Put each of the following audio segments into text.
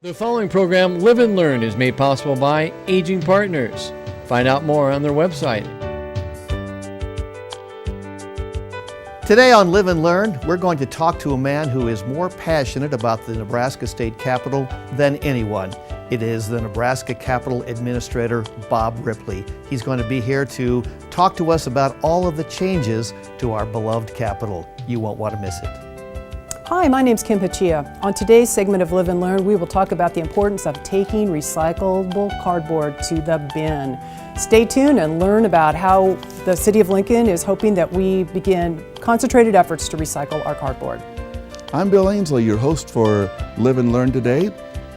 The following program, Live and Learn, is made possible by Aging Partners. Find out more on their website. Today on Live and Learn, we're going to talk to a man who is more passionate about the Nebraska State Capitol than anyone. It is the Nebraska Capitol Administrator, Bob Ripley. He's going to be here to talk to us about all of the changes to our beloved Capitol. You won't want to miss it. Hi, my name's Kim Pachia. On today's segment of Live and Learn, we will talk about the importance of taking recyclable cardboard to the bin. Stay tuned and learn about how the City of Lincoln is hoping that we begin concentrated efforts to recycle our cardboard. I'm Bill Ainsley, your host for Live and Learn today.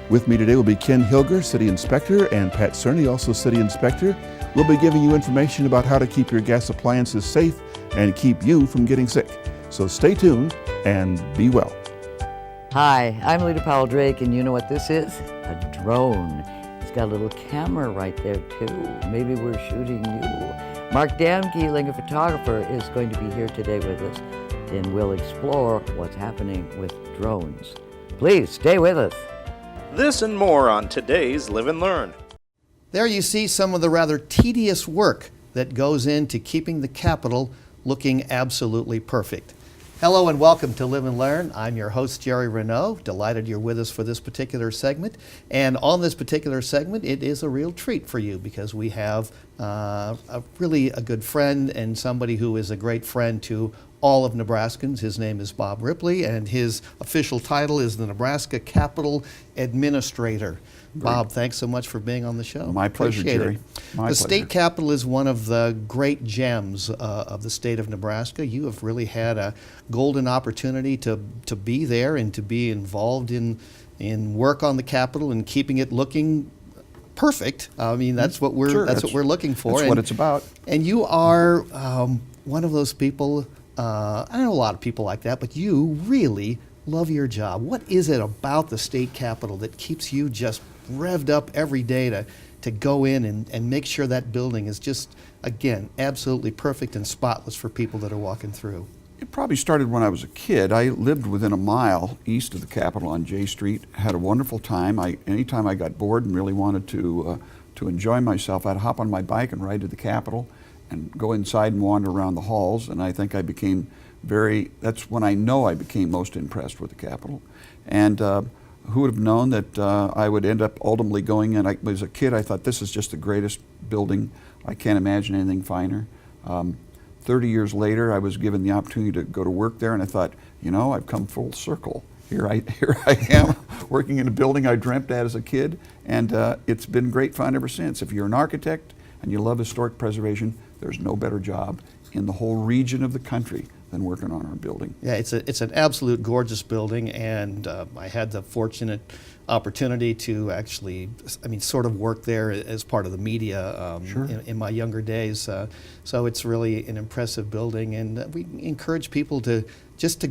With me today will be Ken Hilger, City Inspector, and Pat Cerny, also City Inspector. We'll be giving you information about how to keep your gas appliances safe and keep you from getting sick. So stay tuned and be well. Hi, I'm Lita Powell Drake, and you know what this is? A drone. It's got a little camera right there too. Maybe we're shooting you. Mark Damke, a photographer, is going to be here today with us, and we'll explore what's happening with drones. Please stay with us. This and more on today's Live and Learn. There you see some of the rather tedious work that goes into keeping the Capitol looking absolutely perfect. Hello and welcome to Live and Learn. I'm your host, Jerry Renaud. Delighted you're with us for this particular segment. And on this particular segment, it is a real treat for you because we have really a good friend and somebody who is a great friend to all of Nebraskans. His name is Bob Ripley, and his official title is the Nebraska Capitol Administrator. Bob, thanks so much for being on the show. My pleasure, Appreciate Jerry. The state capitol is one of the great gems of the state of Nebraska. You have really had a golden opportunity to be there and to be involved in work on the Capitol and keeping it looking perfect. I mean, that's what we're what we're looking for. That's what it's about. And you are one of those people. I know a lot of people like that, but you really love your job. What is it about the state capitol that keeps you just revved up every day to go in and make sure that building is just, again, absolutely perfect and spotless for people that are walking through? It probably started when I was a kid. I lived within a mile east of the Capitol on J Street. Had a wonderful time. Anytime I got bored and really wanted to enjoy myself, I'd hop on my bike and ride to the Capitol and go inside and wander around the halls. And I think I became that's when I know I became most impressed with the Capitol. And who would have known that I would end up ultimately going in? As a kid, I thought this is just the greatest building. I can't imagine anything finer. 30 years later, I was given the opportunity to go to work there, and I thought, you know, I've come full circle. Here I am working in a building I dreamt at as a kid, and it's been great fun ever since. If you're an architect and you love historic preservation, there's no better job in the whole region of the country than working on our building. Yeah, it's an absolute gorgeous building, and I had the fortunate opportunity to actually, sort of work there as part of the media in my younger days. So it's really an impressive building, and we encourage people to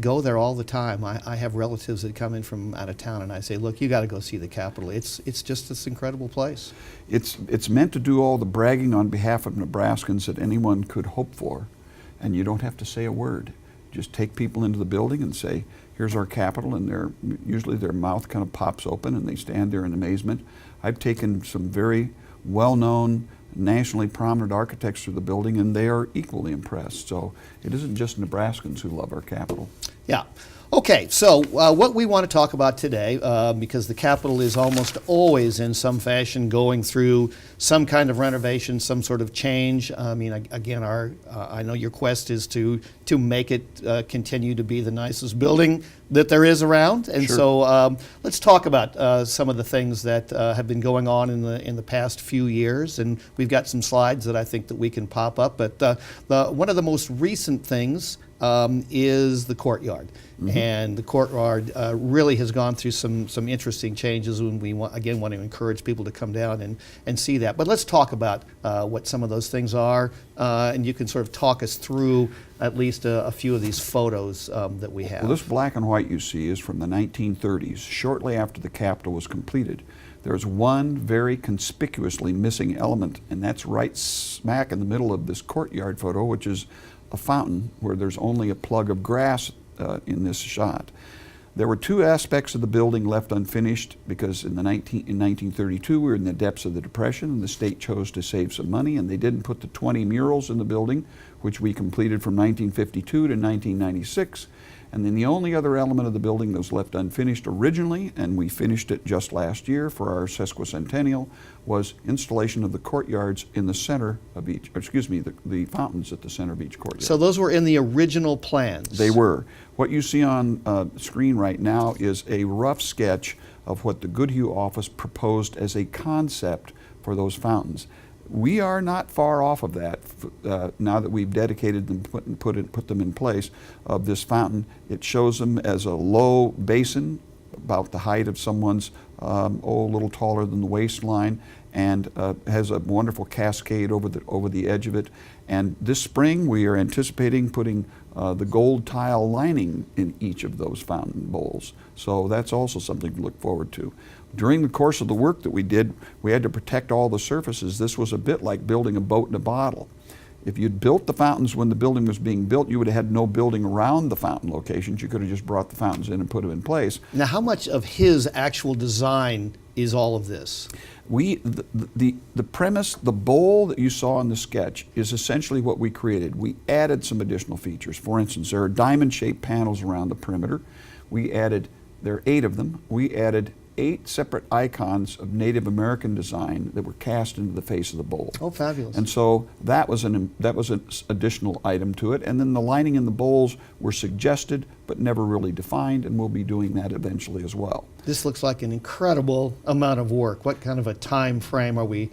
go there all the time. I have relatives that come in from out of town, and I say, look, you got to go see the Capitol. It's just this incredible place. It's meant to do all the bragging on behalf of Nebraskans that anyone could hope for. And you don't have to say a word. Just take people into the building and say, here's our Capitol, and usually their mouth kind of pops open and they stand there in amazement. I've taken some very well-known, nationally prominent architects through the building, and they are equally impressed. So it isn't just Nebraskans who love our Capitol. Yeah. Okay, so what we want to talk about today, because the Capitol is almost always in some fashion going through some kind of renovation, some sort of change. I mean, again, I know your quest is to make it continue to be the nicest building that there is around, and so let's talk about some of the things that have been going on in the past few years, and we've got some slides that I think that we can pop up. But one of the most recent things is the courtyard. Mm-hmm. And the courtyard really has gone through some interesting changes, and we want to encourage people to come down and see that. But let's talk about what some of those things are, and you can sort of talk us through at least a few of these photos that we have. Well, this black and white you see is from the 1930s, shortly after the Capitol was completed. There's one very conspicuously missing element, and that's right smack in the middle of this courtyard photo, which is a fountain where there's only a plug of grass in this shot. There were two aspects of the building left unfinished because in 1932 we were in the depths of the Depression, and the state chose to save some money, and they didn't put the 20 murals in the building, which we completed from 1952 to 1996. And then the only other element of the building that was left unfinished originally, and we finished it just last year for our sesquicentennial, was installation of the courtyards in the center of each, or excuse me, the fountains at the center of each courtyard. So those were in the original plans? They were. What you see on the screen right now is a rough sketch of what the Goodhue office proposed as a concept for those fountains. We are not far off of that now that we've dedicated them, put them in place of this fountain. It shows them as a low basin, about the height of someone's, a little taller than the waistline, and has a wonderful cascade over the edge of it. And this spring we are anticipating putting the gold tile lining in each of those fountain bowls. So that's also something to look forward to. During the course of the work that we did, we had to protect all the surfaces. This was a bit like building a boat in a bottle. If you'd built the fountains when the building was being built, you would have had no building around the fountain locations. You could have just brought the fountains in and put them in place. Now, how much of his actual design is all of this? The premise, the bowl that you saw in the sketch is essentially what we created. We added some additional features. For instance, there are diamond-shaped panels around the perimeter. There are 8 of them. We added 8 separate icons of Native American design that were cast into the face of the bowl. Oh, fabulous. And so that was an additional item to it. And then the lining in the bowls were suggested but never really defined, and we'll be doing that eventually as well. This looks like an incredible amount of work. What kind of a time frame are we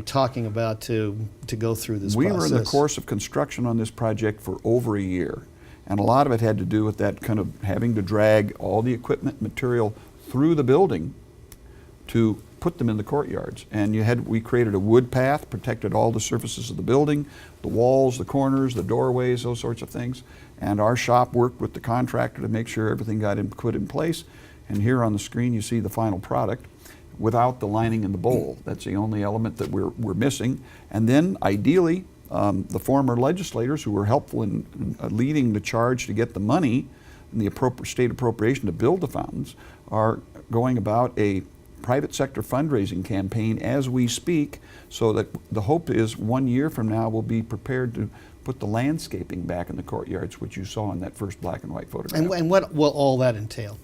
talking about to go through this process? We were in the course of construction on this project for over a year, and a lot of it had to do with that kind of having to drag all the equipment material through the building to put them in the courtyards. And we created a wood path, protected all the surfaces of the building, the walls, the corners, the doorways, those sorts of things. And our shop worked with the contractor to make sure everything got put in place. And here on the screen you see the final product without the lining in the bowl. That's the only element that we're missing. And then ideally, the former legislators who were helpful in leading the charge to get the money and the state appropriation to build the fountains are going about a private sector fundraising campaign as we speak, so that the hope is 1 year from now we'll be prepared to put the landscaping back in the courtyards, which you saw in that first black and white photograph. And what will all that entail?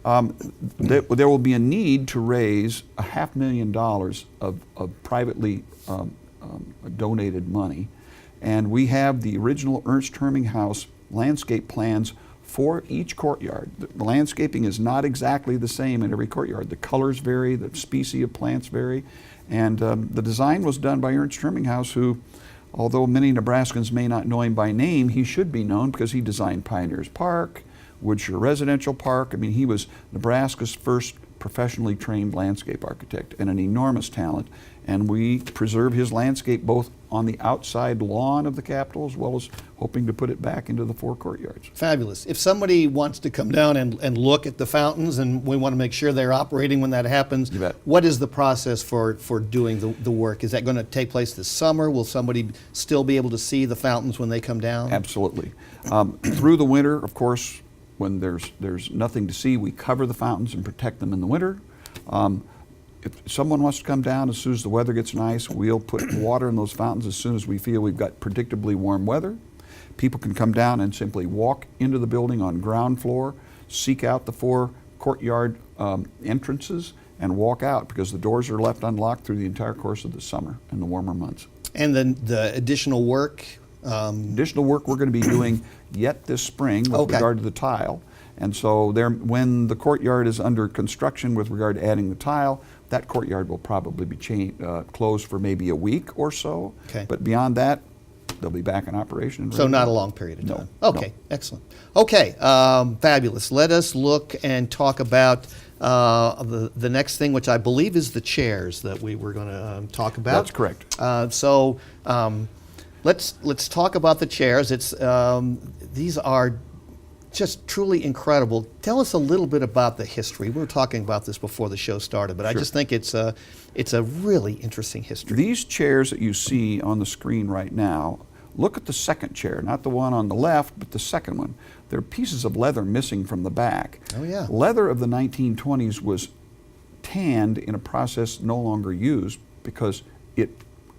There will be a need to raise $500,000 of privately donated money, and we have the original Ernst Herminghaus landscape plans for each courtyard. The landscaping is not exactly the same in every courtyard. The colors vary, the species of plants vary, and the design was done by Ernst Herminghaus, who, although many Nebraskans may not know him by name, he should be known because he designed Pioneers Park, Woodshire Residential Park. I mean, he was Nebraska's first professionally trained landscape architect and an enormous talent. And we preserve his landscape both on the outside lawn of the Capitol as well as hoping to put it back into the 4 courtyards. Fabulous. If somebody wants to come down and look at the fountains, and we want to make sure they're operating when that happens, You bet. what is the process for doing the work? Is that going to take place this summer? Will somebody still be able to see the fountains when they come down? Absolutely. Through the winter, of course, when there's nothing to see, we cover the fountains and protect them in the winter. If someone wants to come down, as soon as the weather gets nice, we'll put water in those fountains as soon as we feel we've got predictably warm weather. People can come down and simply walk into the building on ground floor, seek out the 4 courtyard entrances, and walk out, because the doors are left unlocked through the entire course of the summer and the warmer months. And then the additional work? Additional work we're going to be doing yet this spring with regard to the tile. And so when the courtyard is under construction with regard to adding the tile, that courtyard will probably be closed for maybe a week or so. Okay. But beyond that, they'll be back in operation. And So ready to not go. a long period of No, time. no. Okay, excellent. Okay, fabulous. Let us look and talk about the next thing, which I believe is the chairs that we were going to talk about. That's correct. Let's talk about the chairs. These are just truly incredible. Tell us a little bit about the history. We were talking about this before the show started, but I just think it's a really interesting history. These chairs that you see on the screen right now Look at the second chair, not the one on the left, but the second one. There are pieces of leather missing from the back. Oh, yeah. Leather of the 1920s was tanned in a process no longer used because it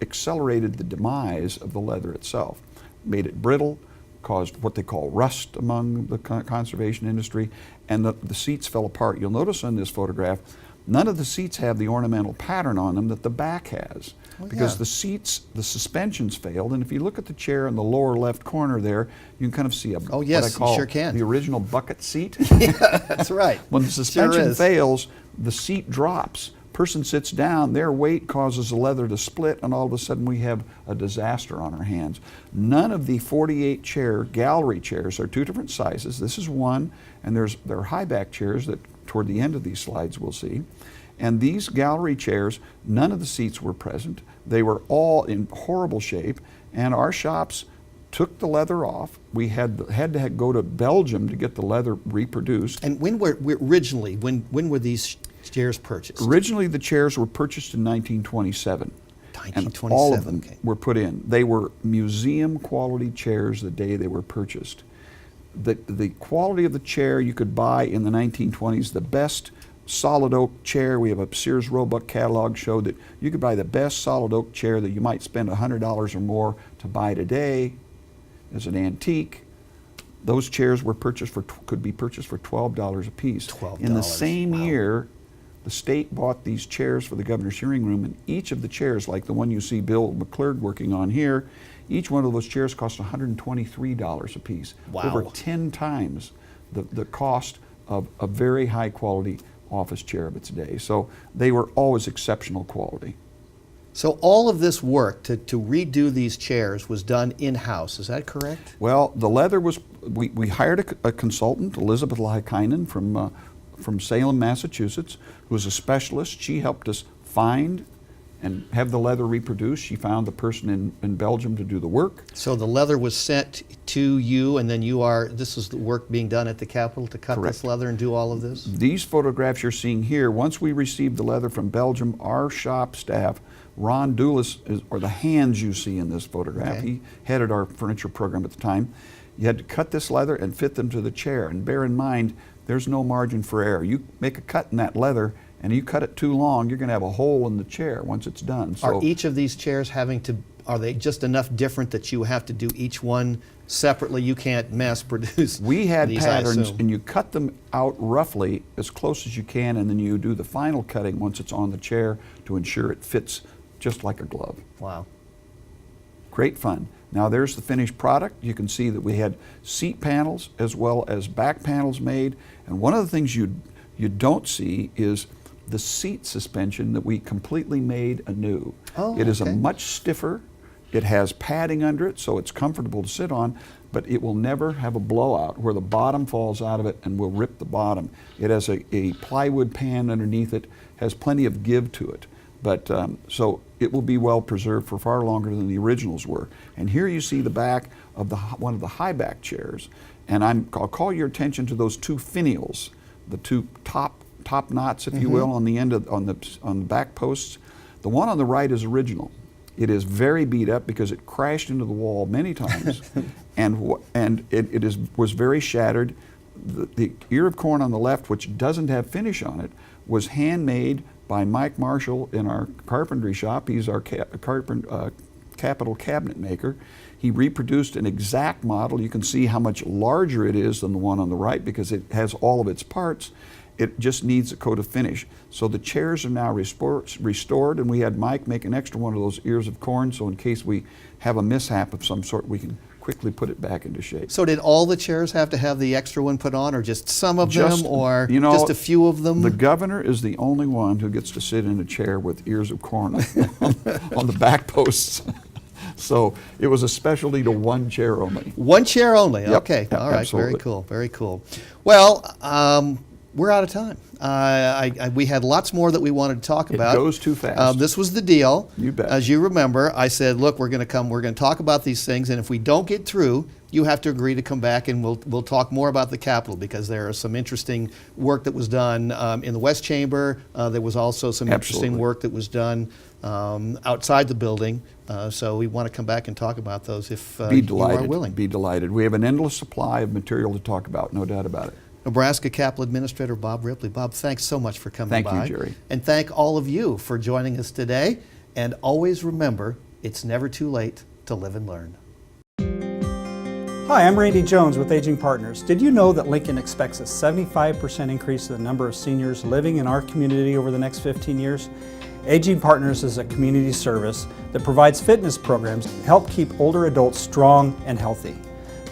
accelerated the demise of the leather itself, made it brittle, caused what they call rust among the conservation industry, and the seats fell apart. You'll notice on this photograph, none of the seats have the ornamental pattern on them that the back has, because the seats, the suspensions failed. And if you look at the chair in the lower left corner there, you can kind of see Oh, yes, what I call you sure can. the original bucket seat. That's right. When the suspension Sure is. fails, the seat drops. Person sits down, their weight causes the leather to split, and all of a sudden we have a disaster on our hands. None of the 48 chair gallery chairs are two different sizes. This is one, and there are high back chairs that toward the end of these slides we'll see. And these gallery chairs, none of the seats were present. They were all in horrible shape, and our shops took the leather off. We had to go to Belgium to get the leather reproduced. And when were these chairs purchased? Originally, the chairs were purchased in 1927. 1927, And all of them okay. were put in. They were museum quality chairs the day they were purchased. The quality of the chair you could buy in the 1920s, the best solid oak chair, we have a Sears Roebuck catalog, showed that you could buy the best solid oak chair that you might spend $100 or more to buy today as an antique. Those chairs were could be purchased for $12 a piece. $12, In the same wow. year, the state bought these chairs for the governor's hearing room, and each of the chairs, like the one you see Bill McClurg working on here, each one of those chairs cost $123 a piece. Wow. Over 10 times the cost of a very high quality office chair of its day. So they were always exceptional quality. So all of this work to redo these chairs was done in-house, is that correct? Well, the leather was, we hired a consultant, Elizabeth Laikainen from Salem, Massachusetts, who was a specialist. She helped us find and have the leather reproduced. She found the person in Belgium to do the work. So the leather was sent to you, and then this is the work being done at the Capitol to cut Correct. this leather and do all of this? These photographs you're seeing here, once we received the leather from Belgium, our shop staff, Ron Doulis, or the hands you see in this photograph, Okay. he headed our furniture program at the time. You had to cut this leather and fit them to the chair. And bear in mind, there's no margin for error. You make a cut in that leather, and you cut it too long, you're going to have a hole in the chair once it's done. So Are each of these chairs are they just enough different that you have to do each one separately? You can't mass produce we had these, I patterns, assume. and you cut them out roughly as close as you can, and then you do the final cutting once it's on the chair to ensure it fits just like a glove. Wow. Great fun. Now there's the finished product. You can see that we had seat panels as well as back panels made, and one of the things you don't see is the seat suspension that we completely made anew. Oh, it is okay. a much stiffer. It has padding under it, so it's comfortable to sit on, but it will never have a blowout where the bottom falls out of it and will rip the bottom. It has a plywood pan underneath it, has plenty of give to it. But so it will be well preserved for far longer than the originals were. And here you see the back of one of the high back chairs, and I'll call your attention to those two finials, the two top knots, if you will, on the end on the back posts. The one on the right is original. It is very beat up because it crashed into the wall many times, and it was very shattered. The ear of corn on the left, which doesn't have finish on it, was handmade by Mike Marshall in our carpentry shop. He's our Capitol cabinet maker. He reproduced an exact model. You can see how much larger it is than the one on the right because it has all of its parts. It just needs a coat of finish. So the chairs are now restored, and we had Mike make an extra one of those ears of corn, so in case we have a mishap of some sort, we can quickly put it back into shape. So did all the chairs have to have the extra one put on, or just some of Just, them, or you know, just a few of them? The governor is the only one who gets to sit in a chair with ears of corn on the back posts. So it was a specialty to one chair only. One chair only. Yep, Okay. yep, All right. absolutely. Very cool. Very cool. Well, we're out of time. We had lots more that we wanted to talk about. It goes too fast. This was the deal. You bet. As you remember, I said, look, we're going to talk about these things, and if we don't get through, you have to agree to come back, and we'll talk more about the Capitol, because there is some interesting work that was done in the West Chamber. There was also some interesting Absolutely. work that was done outside the building. So we want to come back and talk about those if Be you delighted. are willing. Be delighted. We have an endless supply of material to talk about, no doubt about it. Nebraska Capitol Administrator Bob Ripley. Bob, thanks so much for coming Thank by. you, Jerry. And thank all of you for joining us today. And always remember, it's never too late to live and learn. Hi, I'm Randy Jones with Aging Partners. Did you know that Lincoln expects a 75% increase in the number of seniors living in our community over the next 15 years? Aging Partners is a community service that provides fitness programs to help keep older adults strong and healthy.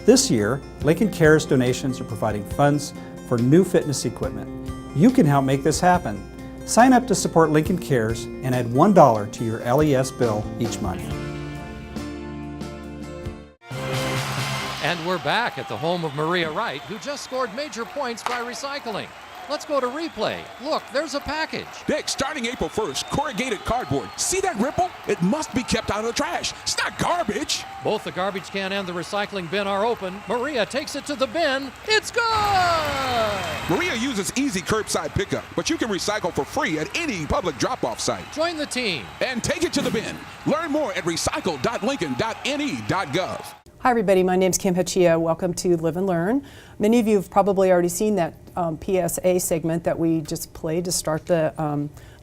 This year, Lincoln Cares donations are providing funds for new fitness equipment. You can help make this happen. Sign up to support Lincoln Cares and add $1 to your LES bill each month. And we're back at the home of Maria Wright, who just scored major points by recycling. Let's go to replay. Look, there's a package. Nick, starting April 1st, corrugated cardboard. See that ripple? It must be kept out of the trash. It's not garbage. Both the garbage can and the recycling bin are open. Maria takes it to the bin. It's good! Maria uses easy curbside pickup, but you can recycle for free at any public drop-off site. Join the team. And take it to the bin. Learn more at recycle.lincoln.ne.gov. Hi everybody, my name's Kim Hachia. Welcome to Live and Learn. Many of you have probably already seen that PSA segment that we just played to start the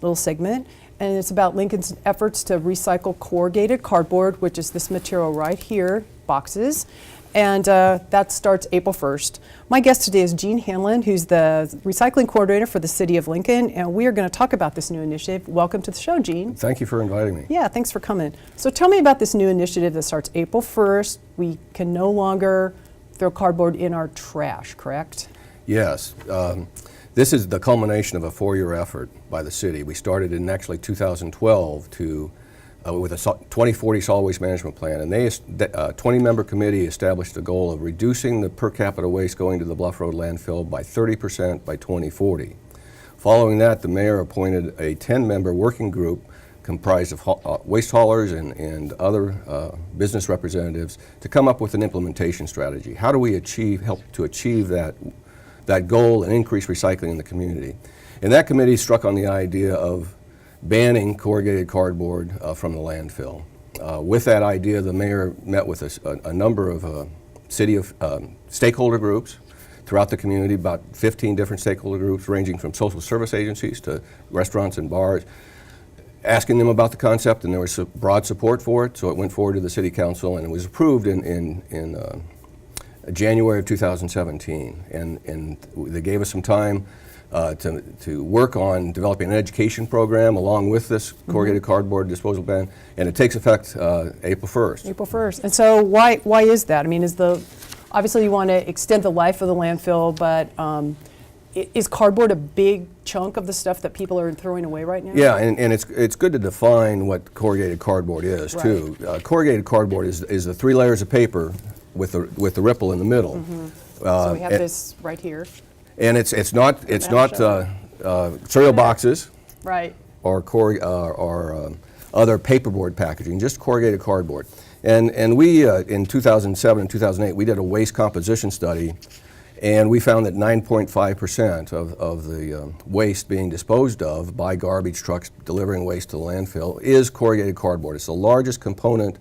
little segment. And it's about Lincoln's efforts to recycle corrugated cardboard, which is this material right here, boxes. And that starts April 1st. My guest today is Gene Hanlon, who's the recycling coordinator for the City of Lincoln, and we are going to talk about this new initiative. Welcome to the show, Gene. Thank you for inviting me. Yeah, thanks for coming. So tell me about this new initiative that starts April 1st. We can no longer throw cardboard in our trash, correct? Yes. This is the culmination of a 4-year effort by the city. We started in actually 2012 with a 2040 solid waste management plan, and a 20-member committee established a goal of reducing the per capita waste going to the Bluff Road landfill by 30% by 2040. Following that, the mayor appointed a 10-member working group comprised of waste haulers and other business representatives to come up with an implementation strategy. How do we help to achieve that goal and increase recycling in the community? And that committee struck on the idea of banning corrugated cardboard from the landfill. With that idea, the mayor met with a number of city stakeholder groups throughout the community, about 15 different stakeholder groups ranging from social service agencies to restaurants and bars, asking them about the concept, and there was broad support for it, so it went forward to the city council and it was approved in January of 2017. And they gave us some time to work on developing an education program along with this corrugated cardboard disposal ban, and it takes effect April 1st. April 1st. And so why is that? I mean, obviously you want to extend the life of the landfill, but is cardboard a big chunk of the stuff that people are throwing away right now? Yeah, and it's good to define what corrugated cardboard is, too. Corrugated cardboard is the 3 layers of paper with the ripple in the middle. So we have this right here. And it's not cereal boxes, Right. or other paperboard packaging, just corrugated cardboard. And we in 2007 and 2008 we did a waste composition study, and we found that 9.5% of the waste being disposed of by garbage trucks delivering waste to the landfill is corrugated cardboard. It's the largest component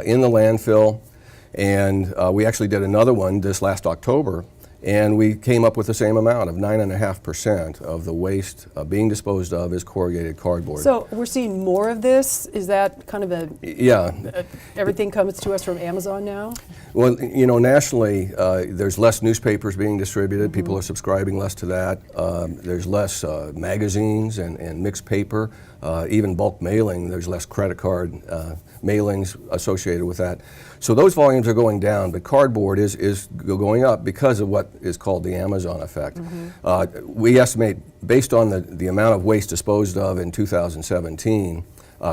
in the landfill, and we actually did another one this last October, and we came up with the same amount of 9.5% of the waste being disposed of is corrugated cardboard. So we're seeing more of this? Is that kind of everything comes to us from Amazon now? Well, nationally, there's less newspapers being distributed. People are subscribing less to that. There's less magazines and mixed paper, even bulk mailing. There's less credit card mailings associated with that. So those volumes are going down, but cardboard is going up because of what is called the Amazon effect. We estimate, based on the amount of waste disposed of in 2017,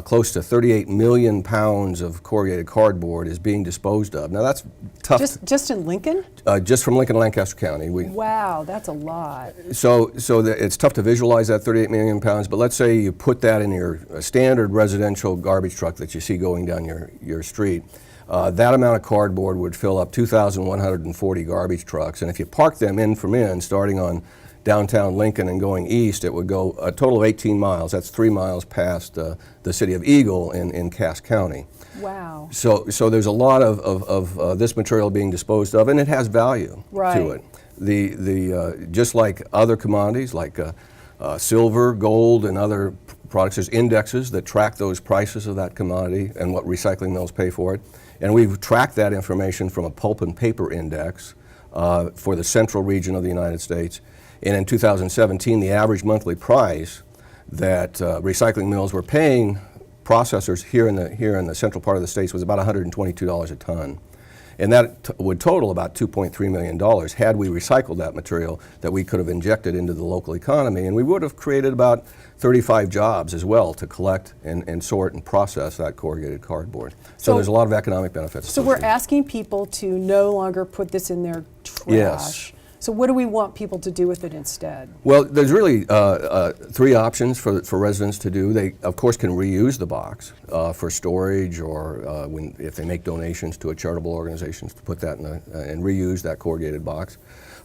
close to 38 million pounds of corrugated cardboard is being disposed of. Now that's tough. Just in Lincoln? Just from Lincoln, Lancaster County. Wow, that's a lot. So it's tough to visualize that 38 million pounds, but let's say you put that in your standard residential garbage truck that you see going down your street. That amount of cardboard would fill up 2,140 garbage trucks, and if you park them in from starting on downtown Lincoln and going east, it would go a total of 18 miles. That's 3 miles past the city of Eagle in Cass County. Wow. So there's a lot of this material being disposed of, and it has value to it. Just like other commodities, like silver, gold, and other products, there's indexes that track those prices of that commodity and what recycling mills pay for it. And we've tracked that information from a pulp and paper index for the central region of the United States. And in 2017, the average monthly price that recycling mills were paying processors here in the central part of the states was about $122 a ton. And that would total about $2.3 million had we recycled that material that we could have injected into the local economy. And we would have created about 35 jobs as well to collect and sort and process that corrugated cardboard. So there's a lot of economic benefits. So we're asking people to no longer put this in their trash. Yes. So what do we want people to do with it instead? Well, there's really 3 options for residents to do. They, of course, can reuse the box for storage, or if they make donations to a charitable organization, to put that in and reuse that corrugated box.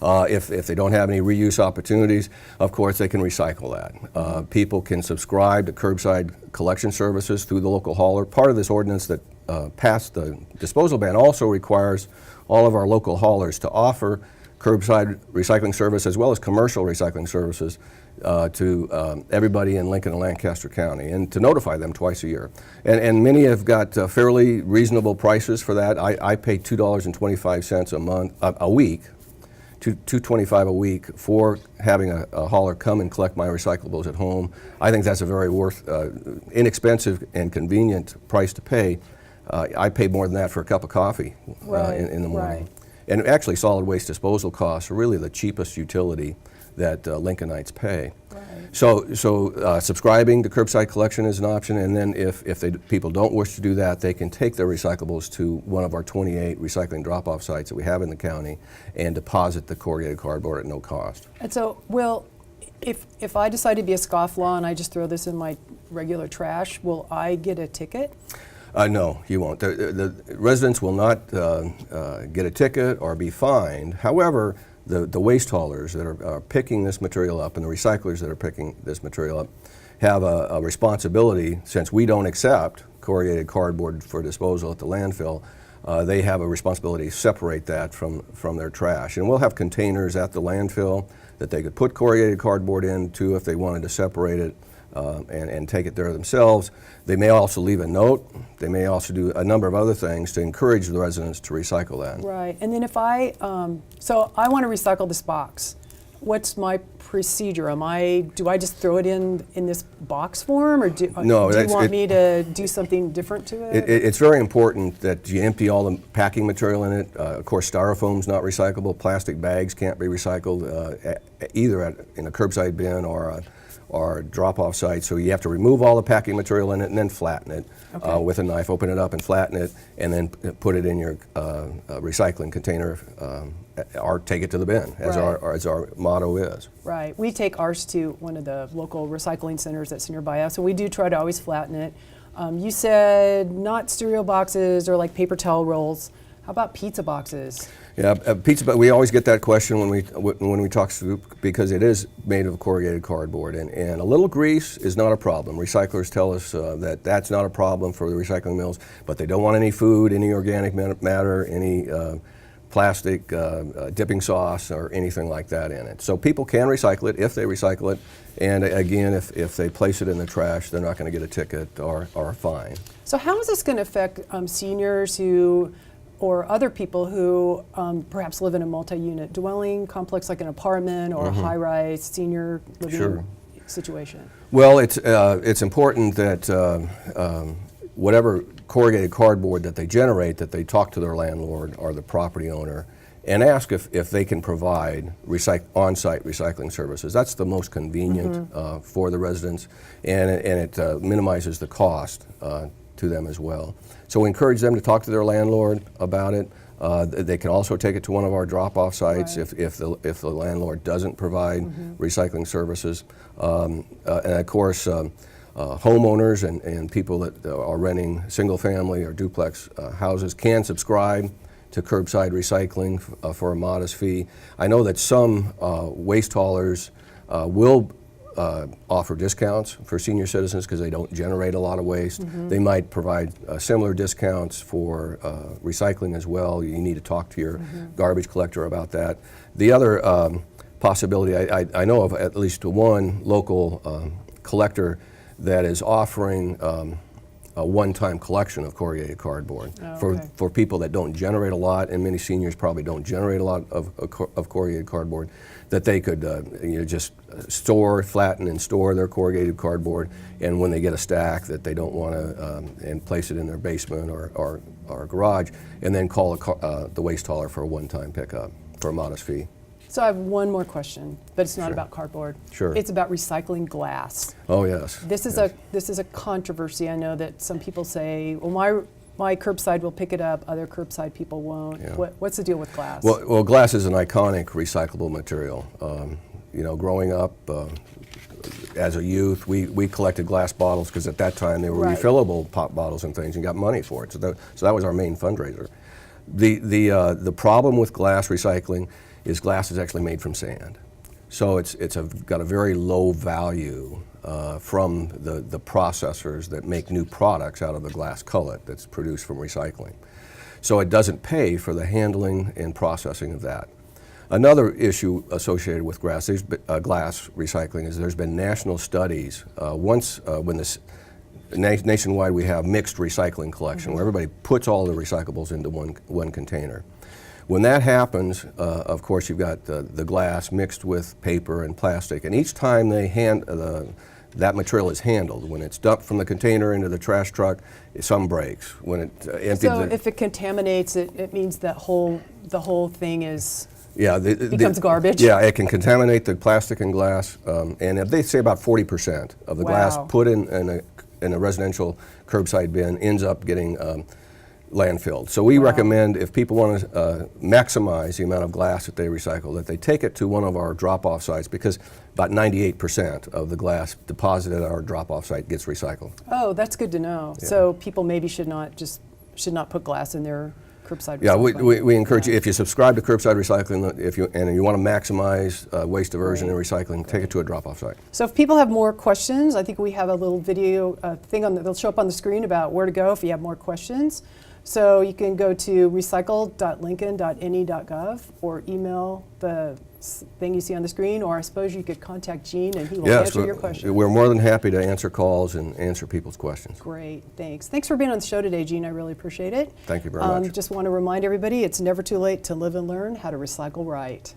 If they don't have any reuse opportunities, of course, they can recycle that. People can subscribe to curbside collection services through the local hauler. Part of this ordinance that passed the disposal ban also requires all of our local haulers to offer curbside recycling service as well as commercial recycling services to everybody in Lincoln and Lancaster County, and to notify them twice a year. And many have got fairly reasonable prices for that. I pay $2.25 a week, $2.25 a week for having a hauler come and collect my recyclables at home. I think that's a very inexpensive and convenient price to pay. I pay more than that for a cup of coffee in the morning. Right. And actually, solid waste disposal costs are really the cheapest utility that Lincolnites pay. Right. So subscribing to curbside collection is an option, and then if people don't wish to do that, they can take their recyclables to one of our 28 recycling drop-off sites that we have in the county and deposit the corrugated cardboard at no cost. And so, Will, if I decide to be a scofflaw and I just throw this in my regular trash, will I get a ticket? No, you won't. The residents will not get a ticket or be fined. However, the waste haulers that are picking this material up and the recyclers that are picking this material up have a responsibility, since we don't accept corrugated cardboard for disposal at the landfill. They have a responsibility to separate that from their trash. And we'll have containers at the landfill that they could put corrugated cardboard into if they wanted to separate it and take it there themselves. They may also leave a note. They may also do a number of other things to encourage the residents to recycle that. Right. And then if so I want to recycle this box. What's my procedure? Do I just throw it in this box form, or do you want me to do something different to it? It's very important that you empty all the packing material in it. Of course, styrofoam's not recyclable. Plastic bags can't be recycled either in a curbside bin or drop-off site. So you have to remove all the packing material in it and then flatten it with a knife. Open it up and flatten it, and then put it in your recycling container, or take it to the bin, as our motto is. Right. We take ours to one of the local recycling centers that's nearby us, and we do try to always flatten it. You said not cereal boxes or like paper towel rolls. How about pizza boxes? Yeah, pizza. But we always get that question when we talk soup, because it is made of corrugated cardboard, and a little grease is not a problem. Recyclers tell us that that's not a problem for the recycling mills, but they don't want any food, any organic matter, any plastic dipping sauce or anything like that in it. So people can recycle it if they recycle it, and again, if they place it in the trash, they're not going to get a ticket or a fine. So how is this going to affect seniors or other people who perhaps live in a multi-unit dwelling complex, like an apartment or a high-rise senior living situation? Well, it's important that whatever corrugated cardboard that they generate, that they talk to their landlord or the property owner and ask if they can provide on-site recycling services. That's the most convenient for the residents, and it minimizes the cost to them as well. So we encourage them to talk to their landlord about it. They can also take it to one of our drop-off sites if the landlord doesn't provide recycling services. And of course, homeowners and people that are renting single-family or duplex houses can subscribe to curbside recycling for a modest fee. I know that some waste haulers will offer discounts for senior citizens because they don't generate a lot of waste. They might provide similar discounts for recycling as well. You need to talk to your garbage collector about that. The other possibility, I know of at least one local collector that is offering a one-time collection of corrugated cardboard for people that don't generate a lot, and many seniors probably don't generate a lot of corrugated cardboard, that they could just store, flatten, and store their corrugated cardboard, and when they get a stack that they don't want to, and place it in their basement or garage, and then call the waste hauler for a one-time pickup for a modest fee. So I have one more question, but it's not about cardboard. Sure. It's about recycling glass. Oh, yes. This is a controversy. I know that some people say, well, my curbside will pick it up, other curbside people won't. Yeah. What's the deal with glass? Well, glass is an iconic recyclable material. Growing up as a youth, we collected glass bottles because at that time they were refillable pop bottles and things, and got money for it. So that was our main fundraiser. The problem with glass recycling is glass is actually made from sand. So it's got a very low value from the processors that make new products out of the glass cullet that's produced from recycling. So it doesn't pay for the handling and processing of that. Another issue associated with glass recycling is there's been national studies. When nationwide we have mixed recycling collection where everybody puts all the recyclables into one container. When that happens, of course, you've got the glass mixed with paper and plastic, and each time that material is handled, when it's dumped from the container into the trash truck, some breaks. When it empties, so if it contaminates, it means that the whole thing is becomes garbage. Yeah, it can contaminate the plastic and glass, and they say about 40% of the glass put in a residential curbside bin ends up getting landfilled. So we recommend, if people want to maximize the amount of glass that they recycle, that they take it to one of our drop-off sites, because about 98% of the glass deposited at our drop-off site gets recycled. Oh, that's good to know. Yeah. So people maybe should not put glass in their curbside recycling. Yeah, we encourage you, if you subscribe to curbside recycling, and you want to maximize waste diversion and recycling, take it to a drop-off site. So if people have more questions, I think we have a little video thing they'll show up on the screen about where to go if you have more questions. So you can go to recycle.lincoln.ne.gov or email the thing you see on the screen, or I suppose you could contact Gene and he will answer your question. We're more than happy to answer calls and answer people's questions. Great, thanks. Thanks for being on the show today, Gene. I really appreciate it. Thank you very much. Just want to remind everybody, it's never too late to live and learn how to recycle right.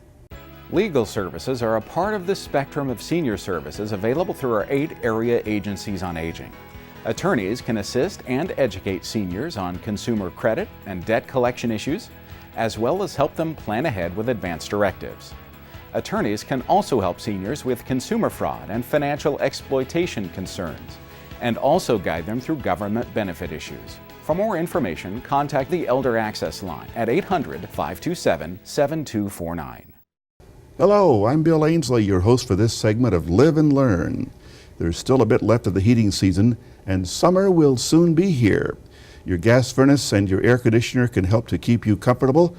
Legal services are a part of the spectrum of senior services available through our 8 area agencies on aging. Attorneys can assist and educate seniors on consumer credit and debt collection issues, as well as help them plan ahead with advance directives. Attorneys can also help seniors with consumer fraud and financial exploitation concerns, and also guide them through government benefit issues. For more information, contact the Elder Access Line at 800-527-7249. Hello, I'm Bill Ainsley, your host for this segment of Live and Learn. There's still a bit left of the heating season, and summer will soon be here. Your gas furnace and your air conditioner can help to keep you comfortable,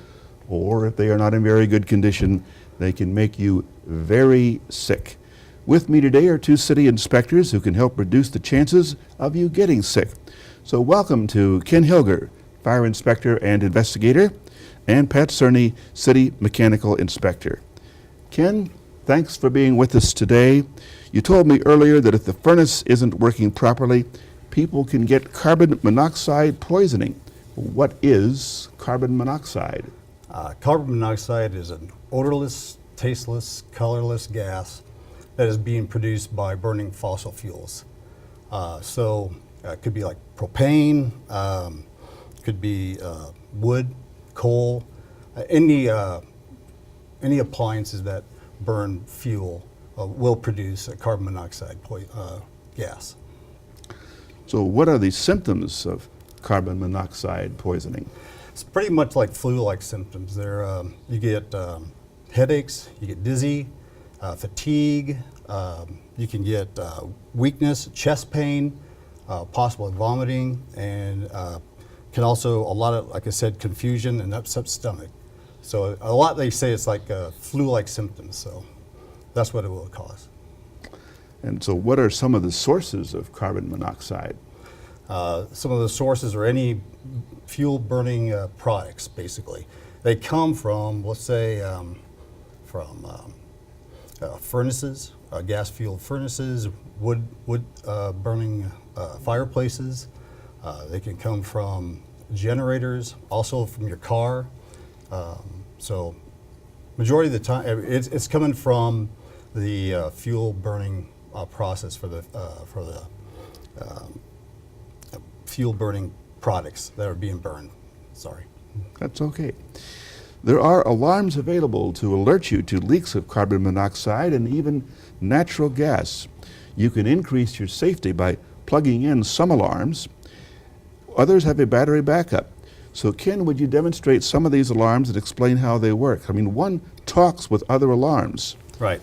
or if they are not in very good condition, they can make you very sick. With me today are 2 city inspectors who can help reduce the chances of you getting sick. So welcome to Ken Hilger, Fire Inspector and Investigator, and Pat Cerny, City Mechanical Inspector. Ken, thanks for being with us today. You told me earlier that if the furnace isn't working properly, people can get carbon monoxide poisoning. What is carbon monoxide? Carbon monoxide is an odorless, tasteless, colorless gas that is being produced by burning fossil fuels. It could be like propane, could be wood, coal, any appliances that burn fuel will produce a carbon monoxide gas. So what are the symptoms of carbon monoxide poisoning? It's pretty much like flu-like symptoms. You get headaches, you get dizzy, fatigue, You can get weakness, chest pain, possible vomiting, and can also, a lot of, like I said, confusion and upset stomach. So a lot they say it's like flu-like symptoms, so that's what it will cause. And so what are some of the sources of carbon monoxide? Some of the sources are any fuel-burning products, basically. They come from, let's say, furnaces, gas-fueled furnaces, wood burning fireplaces. They can come from generators, also from your car. So majority of the time, it's coming from the fuel burning process for the fuel burning products that are being burned. Sorry. That's okay. There are alarms available to alert you to leaks of carbon monoxide and even natural gas. You can increase your safety by plugging in some alarms. Others have a battery backup. So Ken, would you demonstrate some of these alarms and explain how they work? I mean, one talks with other alarms. Right.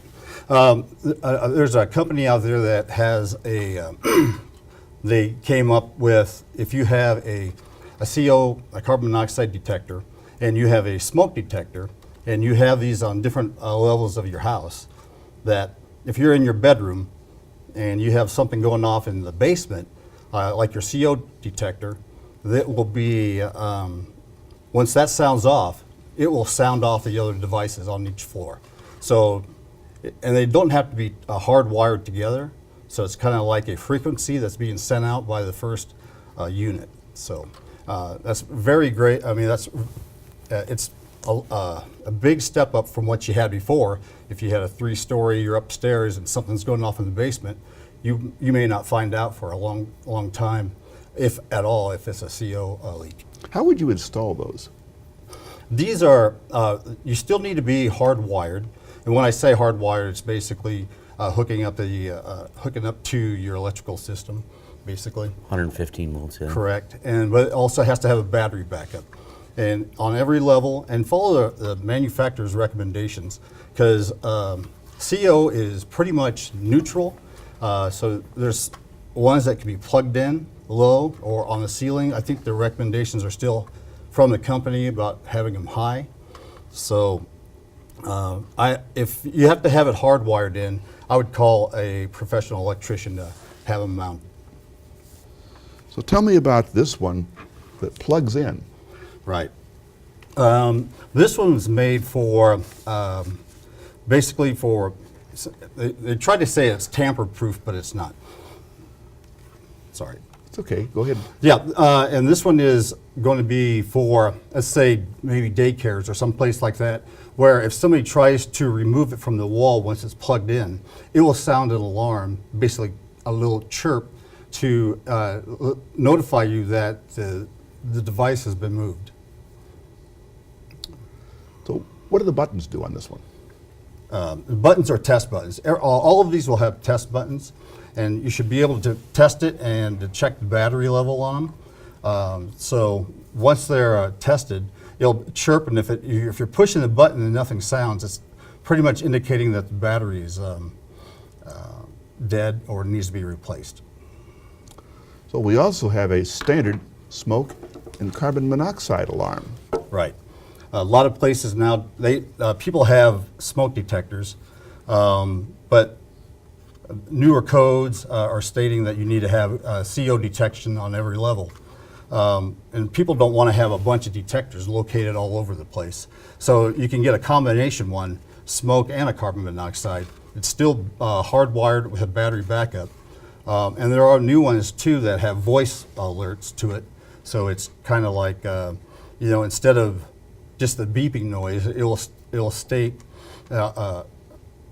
There's a company out there that has a, they came up with, if you have a CO, a carbon monoxide detector, and you have a smoke detector, and you have these on different levels of your house, that if you're in your bedroom and you have something going off in the basement, like your CO detector, that will be, once that sounds off, it will sound off the other devices on each floor. So, and they don't have to be hardwired together, so it's kind of like a frequency that's being sent out by the first unit. So that's very great. I mean, that's it's a big step up from what you had before. If you had a 3-story, you're upstairs and something's going off in the basement, you may not find out for a long time, if at all, if it's a CO leak. How would you install those? These are, you still need to be hardwired. And when I say hardwired, it's basically hooking up to your electrical system, basically. 115 volts, yeah. Correct. But it also has to have a battery backup. And on every level, and follow the manufacturer's recommendations, because CO is pretty much neutral. So there's ones that can be plugged in low or on the ceiling. I think the recommendations are still from the company about having them high. So if you have to have it hardwired in, I would call a professional electrician to have them mounted. So tell me about this one that plugs in. Right. This one's made for, basically for, they try to say it's tamper-proof, but it's not. Sorry. It's okay, go ahead. Yeah, and this one is going to be for, let's say, maybe daycares or someplace like that, where if somebody tries to remove it from the wall once it's plugged in, it will sound an alarm, basically a little chirp, to notify you that the device has been moved. So what do the buttons do on this one? The buttons are test buttons. All of these will have test buttons, and you should be able to test it and to check the battery level on them. So once they're tested, it'll chirp, and if you're pushing the button and nothing sounds, it's pretty much indicating that the battery is dead or needs to be replaced. So we also have a standard smoke and carbon monoxide alarm. Right. A lot of places now, people have smoke detectors, but newer codes are stating that you need to have CO detection on every level. And people don't want to have a bunch of detectors located all over the place. So you can get a combination one, smoke and a carbon monoxide. It's still hardwired with a battery backup. And there are new ones too that have voice alerts to it. So it's kind of like, instead of just the beeping noise, it'll state a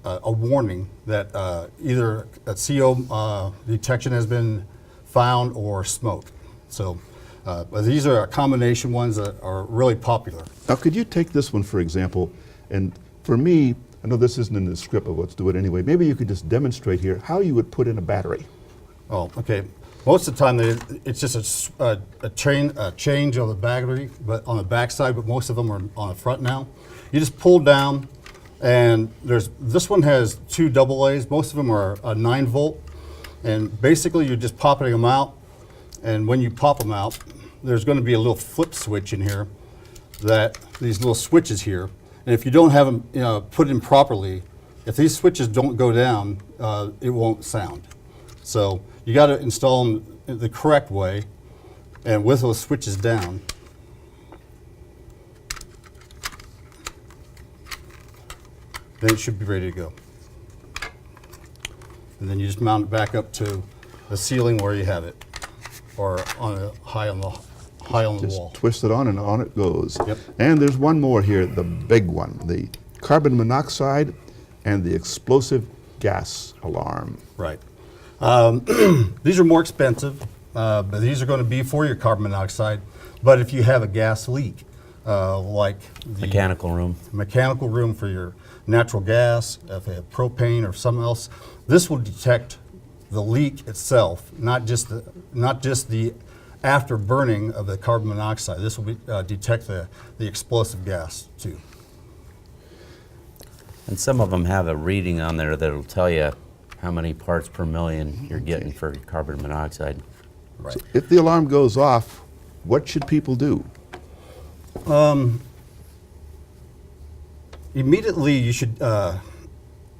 warning that either a CO detection has been found or smoke. So but these are combination ones that are really popular. Now could you take this one for example, and for me, I know this isn't in the script, but let's do it anyway. Maybe you could just demonstrate here how you would put in a battery. Oh, okay. Most of the time, it's just a change of the battery, but on the back side, but most of them are on the front now. You just pull down And this one has 2 AA's. Most of them are 9 volt. And basically you're just popping them out. And when you pop them out, there's going to be a little flip switch in here, these little switches here. And if you don't have them put in properly, if these switches don't go down, it won't sound. So you got to install them the correct way, and with those switches down. Then it should be ready to go. And then you just mount it back up to the ceiling where you have it, or high on the wall. Twist it on and on it goes. Yep. And there's one more here, the big one, the carbon monoxide and the explosive gas alarm. Right. These are more expensive, but these are going to be for your carbon monoxide. But if you have a gas leak, like the mechanical room for your natural gas, if you have propane or something else, this will detect the leak itself, not just the after burning of the carbon monoxide. This will detect the explosive gas too. And some of them have a reading on there that'll tell you how many parts per million you're getting for carbon monoxide. Right. So if the alarm goes off, what should people do? Immediately you should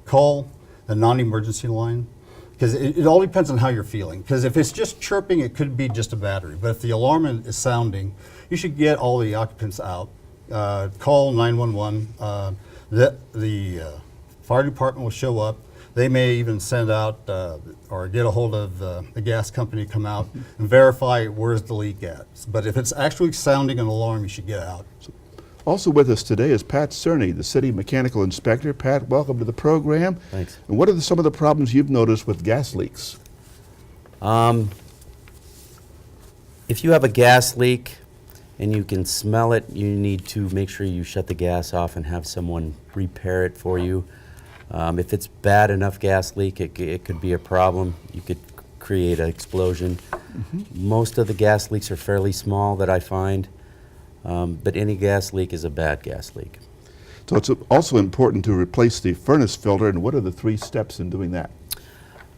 call the non-emergency line, because it all depends on how you're feeling. Because if it's just chirping, it could be just a battery. But if the alarm is sounding, you should get all the occupants out. Call 911. The fire department will show up. They may even send out or get a hold of the gas company to come out and verify where's the leak at. But if it's actually sounding an alarm, you should get out. Also with us today is Pat Cerny, the city mechanical inspector. Pat, welcome to the program. Thanks. And what are some of the problems you've noticed with gas leaks? If you have a gas leak and you can smell it, you need to make sure you shut the gas off and have someone repair it for you. If it's bad enough gas leak, it could be a problem. You could create an explosion. Most of the gas leaks are fairly small that I find, but any gas leak is a bad gas leak. So it's also important to replace the furnace filter, and what are the 3 steps in doing that?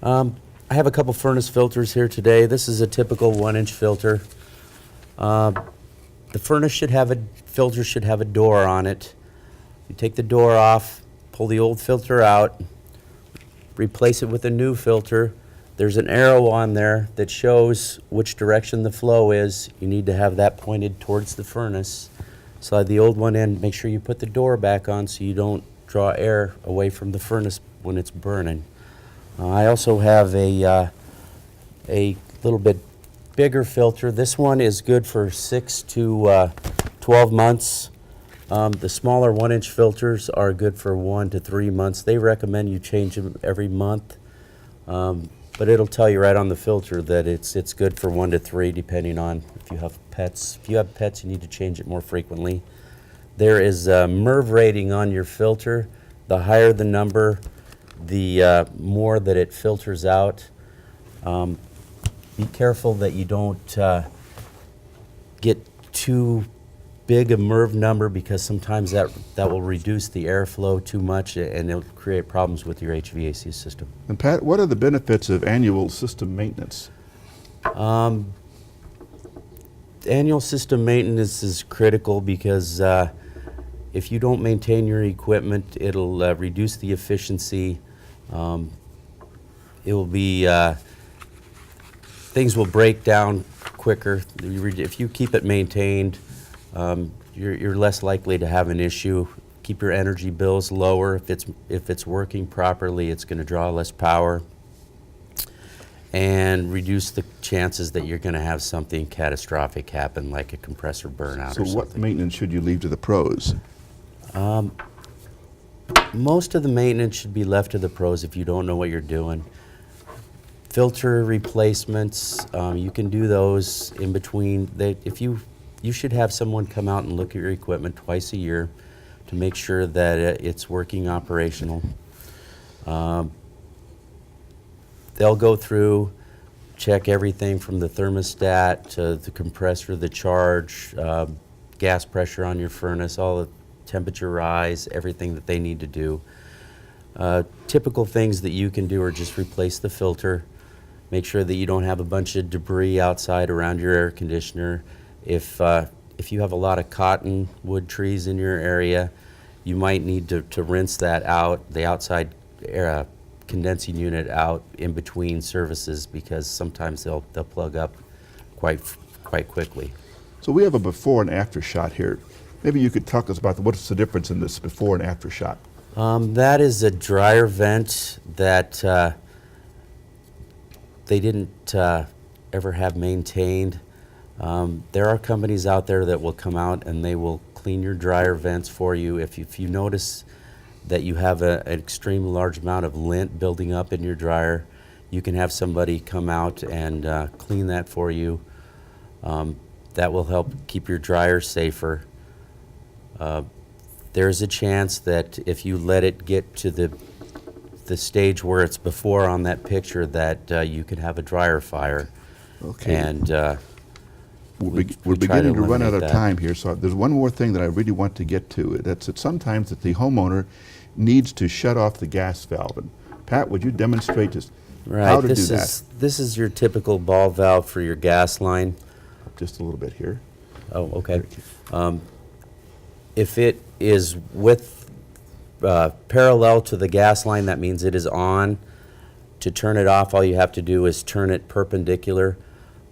I have a couple furnace filters here today. This is a typical 1-inch filter. The furnace filter should have a door on it. You take the door off, pull the old filter out, replace it with a new filter. There's an arrow on there that shows which direction the flow is. You need to have that pointed towards the furnace. Slide the old one in, make sure you put the door back on so you don't draw air away from the furnace when it's burning. I also have a little bit bigger filter. This one is good for 6 to 12 months. The smaller 1-inch filters are good for 1 to 3 months. They recommend you change them every month, but it'll tell you right on the filter that it's good for 1 to 3, depending on if you have pets. If you have pets, you need to change it more frequently. There is a MERV rating on your filter. The higher the number, the more that it filters out. Be careful that you don't get too big a MERV number, because sometimes that will reduce the airflow too much and it'll create problems with your HVAC system. And Pat, what are the benefits of annual system maintenance? Annual system maintenance is critical because if you don't maintain your equipment, it'll reduce the efficiency. It will be things will break down quicker. If you keep it maintained, you're less likely to have an issue. Keep your energy bills lower. If it's working properly, it's going to draw less power, and reduce the chances that you're going to have something catastrophic happen, like a compressor burnout or something. So what maintenance should you leave to the pros? Most of the maintenance should be left to the pros if you don't know what you're doing. Filter replacements, you can do those in between. You should have someone come out and look at your equipment twice a year to make sure that it's working operational. They'll go through, check everything from the thermostat to the compressor, the charge, gas pressure on your furnace, all the temperature rise, everything that they need to do. Typical things that you can do are just replace the filter, make sure that you don't have a bunch of debris outside around your air conditioner. If you have a lot of cottonwood trees in your area, you might need to rinse that out, the outside air, condensing unit out in between services, because sometimes they'll plug up quite quickly. So we have a before and after shot here. Maybe you could talk us about what's the difference in this before and after shot. That is a dryer vent that they didn't ever have maintained. There are companies out there that will come out and they will clean your dryer vents for you. If you notice that you have an extremely large amount of lint building up in your dryer, you can have somebody come out and clean that for you. That will help keep your dryer safer. There's a chance that if you let it get to the stage where it's before on that picture, that you could have a dryer fire. Okay. And we're beginning to run out of time here, so there's one more thing that I really want to get to. That's that sometimes that the homeowner needs to shut off the gas valve. And Pat, would you demonstrate just how to do that? This is your typical ball valve for your gas line. Just a little bit here. Oh, okay. If it is parallel to the gas line, that means it is on. To turn it off, all you have to do is turn it perpendicular.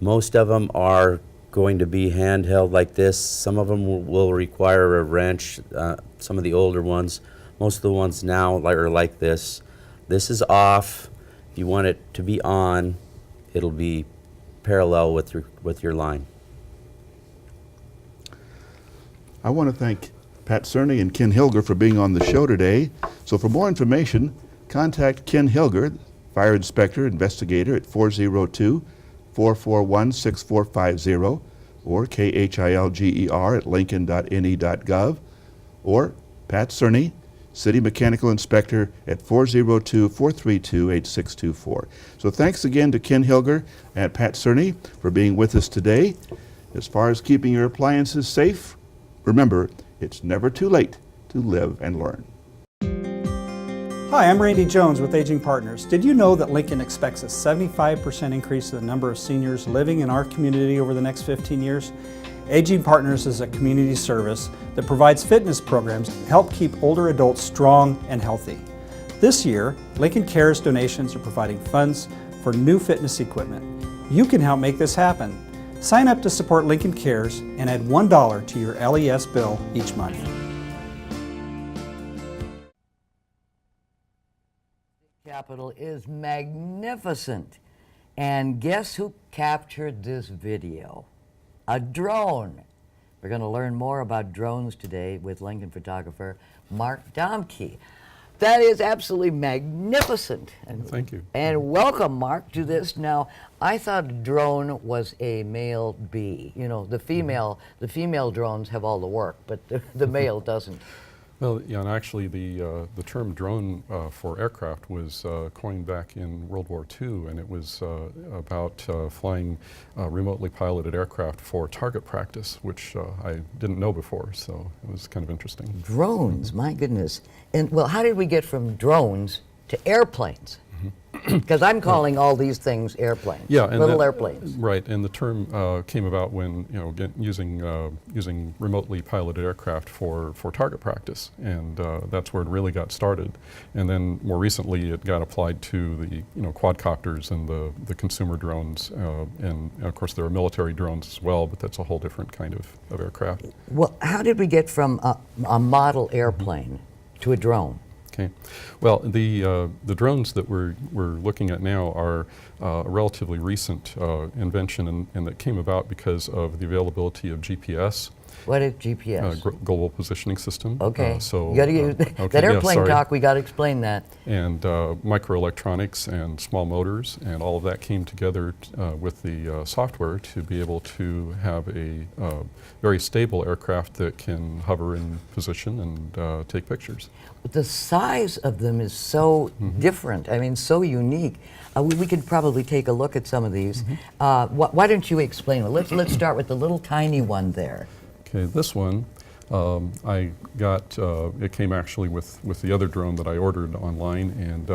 Most of them are going to be handheld like this. Some of them will require a wrench, some of the older ones. Most of the ones now are like this. This is off. If you want it to be on, it'll be parallel with your line. I want to thank Pat Cerny and Ken Hilger for being on the show today. So for more information, contact Ken Hilger, Fire Inspector Investigator, at 402-441-6450 or KHILGER at lincoln.ne.gov, or Pat Cerny, City Mechanical Inspector, at 402-432-8624. So thanks again to Ken Hilger and Pat Cerny for being with us today. As far as keeping your appliances safe, remember, it's never too late to live and learn. Hi, I'm Randy Jones with Aging Partners. Did you know that Lincoln expects a 75% increase in the number of seniors living in our community over the next 15 years? Aging Partners is a community service that provides fitness programs to help keep older adults strong and healthy. This year, Lincoln Cares donations are providing funds for new fitness equipment. You can help make this happen. Sign up to support Lincoln Cares and add $1 to your LES bill each month. Capitol is magnificent. And guess who captured this video? A drone. We're going to learn more about drones today with Lincoln photographer Mark Domke. That is absolutely magnificent. Thank you. And welcome, Mark, to this. Now, I thought a drone was a male bee. You know, the female drones have all the work, but the male doesn't. Well, yeah, and actually the term drone for aircraft was coined back in World War II, and it was about flying remotely piloted aircraft for target practice, which I didn't know before, so it was kind of interesting. Drones, my goodness. And well, how did we get from drones to airplanes? Because I'm calling all these things airplanes, yeah, and little airplanes. Right, and the term came about when, you know, using remotely piloted aircraft for target practice, and that's where it really got started. And then more recently, it got applied to the quadcopters and the consumer drones, and of course there are military drones as well, but that's a whole different kind of aircraft. Well, how did we get from a model airplane to a drone? Okay, well, the drones that we're looking at now are a relatively recent invention, and that came about because of the availability of GPS. What is GPS? Global Positioning System. Okay. So you got to use that airplane talk. We got to explain that. And microelectronics and small motors, and all of that came together with the software to be able to have a very stable aircraft that can hover in position and take pictures. The size of them is so different. I mean, so unique. We could probably take a look at some of these. Why don't you explain it? Let's start with the little tiny one there. Okay, this one I got, it came actually with the other drone that I ordered online, and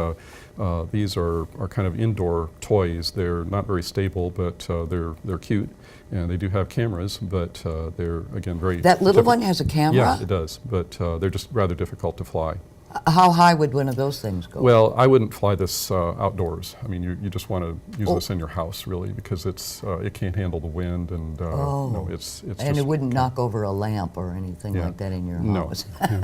these are kind of indoor toys. They're not very stable, but they're cute, and they do have cameras, but they're, again, very... That little one has a camera? Yeah, it does, but they're just rather difficult to fly. How high would one of those things go? Well, I wouldn't fly this outdoors. I mean, you just want to use this in your house, really, because it can't handle the wind, and no, it's and just, it wouldn't knock over a lamp or anything like that in your house. No.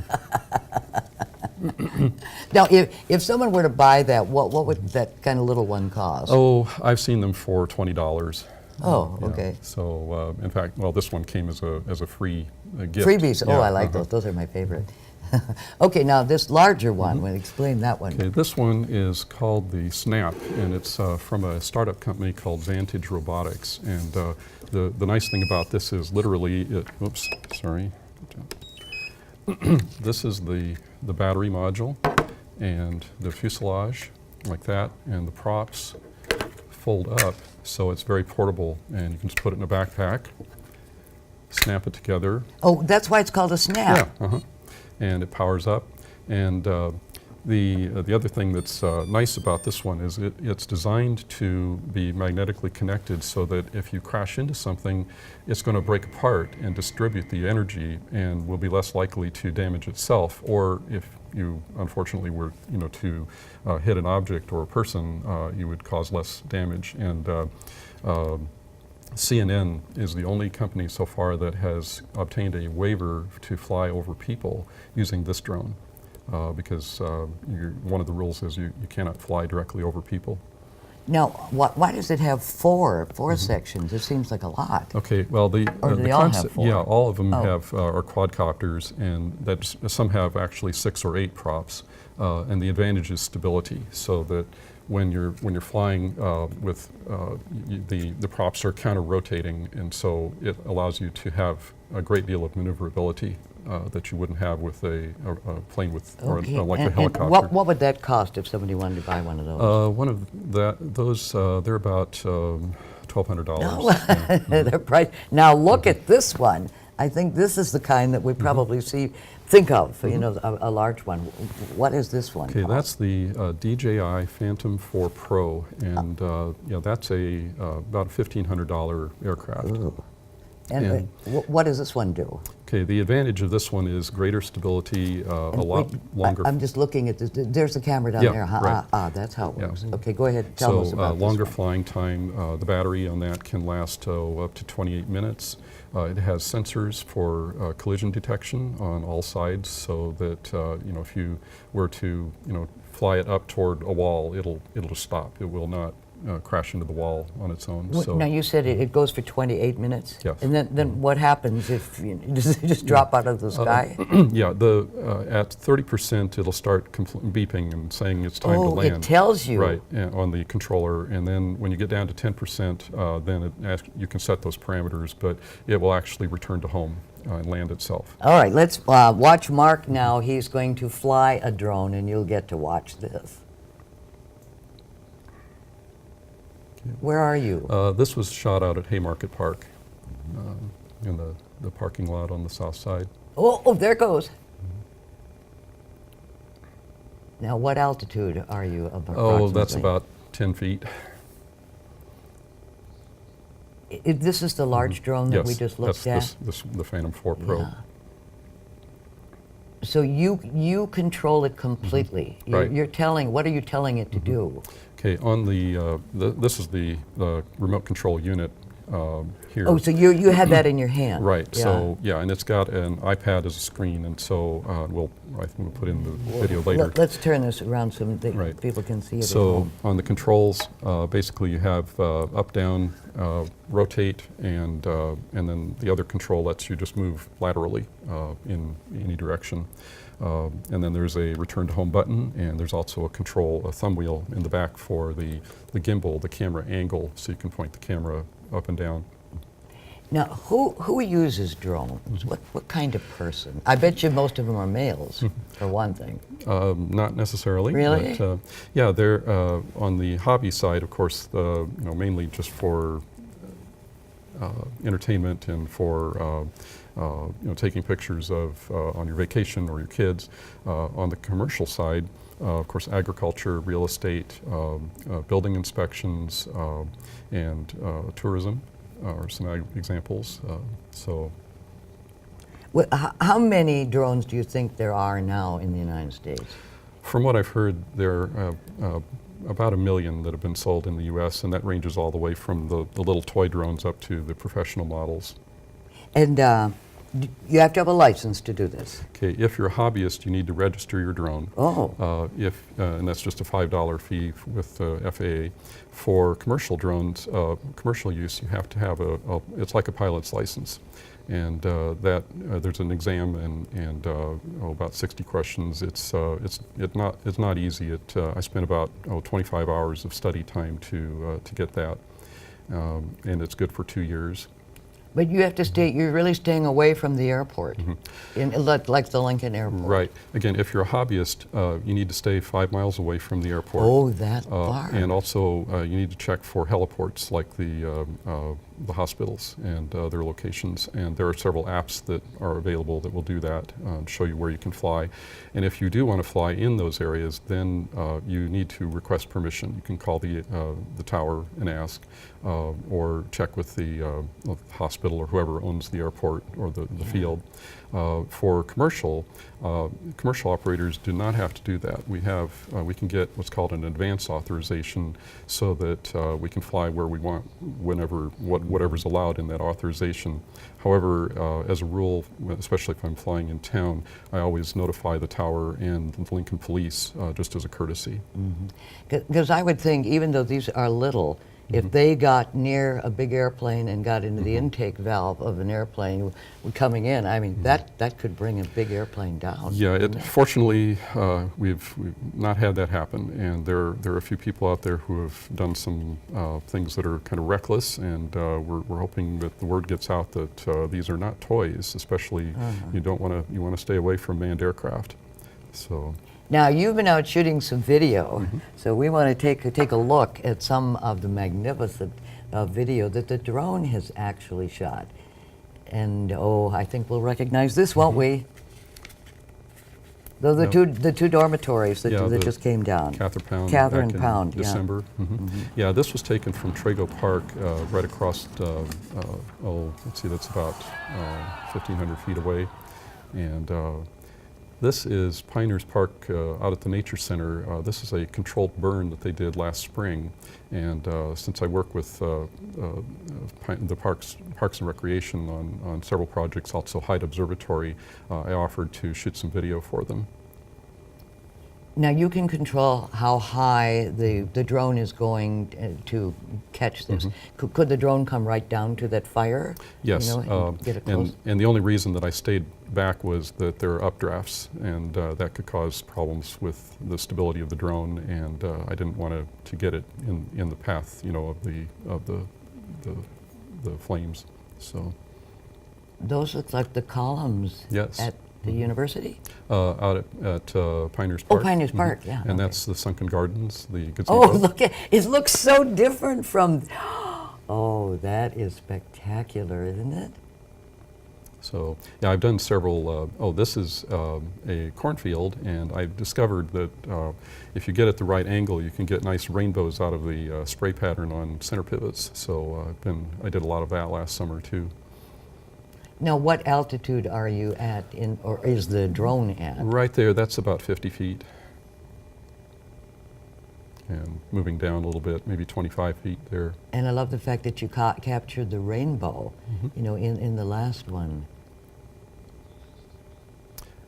Now, if someone were to buy that, what would that kind of little one cost? Oh, I've seen them for $20. Oh, Yeah. okay. So, in fact, well, this one came as a free gift. Freebies. Yeah, Oh, I like those. Those are my favorite. Okay, now this larger one, explain that one. Okay, this one is called the Snap, and it's from a startup company called Vantage Robotics. And the nice thing about this is literally oops, sorry. This is the battery module and the fuselage, like that, and the props fold up, so it's very portable, and you can just put it in a backpack, snap it together. Oh, that's why it's called a Snap. Yeah, and it powers up. And the other thing that's nice about this one is it's designed to be magnetically connected, so that if you crash into something, it's going to break apart and distribute the energy, and will be less likely to damage itself. Or if you unfortunately were to hit an object or a person, you would cause less damage. And CNN is the only company so far that has obtained a waiver to fly over people using this drone, because one of the rules is you cannot fly directly over people. Now, why does it have four sections? It seems like a lot. Okay, well, the all have four? Yeah, all of them have are quadcopters, and some have actually 6 or 8 props. And the advantage is stability, so that when you're flying with the props are counter-rotating, and so it allows you to have a great deal of maneuverability that you wouldn't have with a plane with or like a helicopter. And what would that cost if somebody wanted to buy one of those? One of those they're about $1,200. No. Yeah. They're priced. Now look at this one. I think this is the kind that we probably think of, a large one. What is this one? Okay, that's the DJI Phantom 4 Pro, and that's about a $1,500 aircraft. Ooh. And what does this one do? Okay, the advantage of this one is greater stability, a lot longer. I'm just looking at this. There's the camera down there. Right. That's how it works. Yeah. Okay, go ahead. Tell us about this longer one. flying time. The battery on that can last up to 28 minutes. It has sensors for collision detection on all sides, so that if you were to fly it up toward a wall, it'll just stop. It will not crash into the wall on its own. Well, now you said it goes for 28 minutes. Yes. And then what happens if does it just drop out of the sky? Yeah. At 30%, it'll start beeping and saying it's time to land. It tells you. Right, on the controller, and then when you get down to 10%, then you can set those parameters, but it will actually return to home and land itself. All right, let's watch Mark now. He's going to fly a drone, and you'll get to watch this. Where are you? This was shot out at Haymarket Park, in the parking lot on the south side. Oh, there it goes. Now, what altitude are you approximately? Oh, that's about 10 feet. This is the large drone that we just looked at? Yes, the Phantom 4 Pro. Yeah. So you control it completely. Right. What are you telling it to do? Okay, on this is the remote control unit here. Oh, so you had that in your hand. Right. Yeah. So and it's got an iPad as a screen, and so I think we'll put in the video later. Let's turn this around so that people can see it. So on the controls, basically you have up, down, rotate, and then the other control lets you just move laterally in any direction. And then there's a return to home button, and there's also a thumb wheel in the back for the gimbal, the camera angle, so you can point the camera up and down. Now, who uses drones? What kind of person? I bet you most of them are males, for one thing. Not necessarily. Really? But, yeah, they're on the hobby side, of course. Mainly just for entertainment and for taking pictures of on your vacation or your kids. On the commercial side, of course, agriculture, real estate, building inspections, and tourism are some examples. How many drones do you think there are now in the United States? From what I've heard, there are about 1 million that have been sold in the U.S., and that ranges all the way from the little toy drones up to the professional models. And you have to have a license to do this. Okay, if you're a hobbyist, you need to register your drone. Oh. And that's just a $5 fee with FAA. For commercial drones, commercial use, you have to have it's like a pilot's license. And there's an exam and about 60 questions. It's not easy. I spent about 25 hours of study time to get that, and it's good for 2 years. But you have to stay, you're really staying away from the airport, like the Lincoln Airport. Right. Again, if you're a hobbyist, you need to stay 5 miles away from the airport. Oh, that far. And also, you need to check for heliports like the hospitals and their locations. And there are several apps that are available that will do that, show you where you can fly. And if you do want to fly in those areas, then you need to request permission. You can call the tower and ask, or check with the hospital or whoever owns the airport or the field. For commercial operators do not have to do that. We can get what's called an advance authorization so that we can fly where we want, whatever's allowed in that authorization. However, as a rule, especially if I'm flying in town, I always notify the tower and the Lincoln Police just as a courtesy. Because I would think, even though these are little, if they got near a big airplane and got into the intake valve of an airplane coming in, I mean, that could bring a big airplane down. Yeah, fortunately, we've not had that happen, and there are a few people out there who have done some things that are kind of reckless, and we're hoping that the word gets out that these are not toys. Especially, you want to stay away from manned aircraft. So. Now, you've been out shooting some video, so we want to take a look at some of the magnificent video that the drone has actually shot. And I think we'll recognize this, won't we? Those are the two dormitories that just came down. Catherine Pound, yeah. December. Yeah, this was taken from Trago Park, right across. Let's see, that's about 1,500 feet away, and. This is Pinehurst Park out at the Nature Center. This is a controlled burn that they did last spring, and since I work with the Parks and Recreation on several projects, also Hyde Observatory, I offered to shoot some video for them. Now you can control how high the drone is going to catch this. Could the drone come right down to that fire? Yes, and get it close? And the only reason that I stayed back was that there are updrafts, and that could cause problems with the stability of the drone, and I didn't want to get it in the path, of the flames. So those look like the columns. Yes. At the university? Out at Pinehurst Park. Oh, Pinehurst Park, yeah. And that's the Sunken Gardens, the Gazebo. Oh, look at it! Looks so different from. Oh, that is spectacular, isn't it? So, yeah, I've done several. This is a cornfield, and I've discovered that if you get at the right angle, you can get nice rainbows out of the spray pattern on center pivots. So I did a lot of that last summer too. Now, what altitude are you at, or is the drone at? Right there, that's about 50 feet. And moving down a little bit, maybe 25 feet there. And I love the fact that you captured the rainbow, in the last one.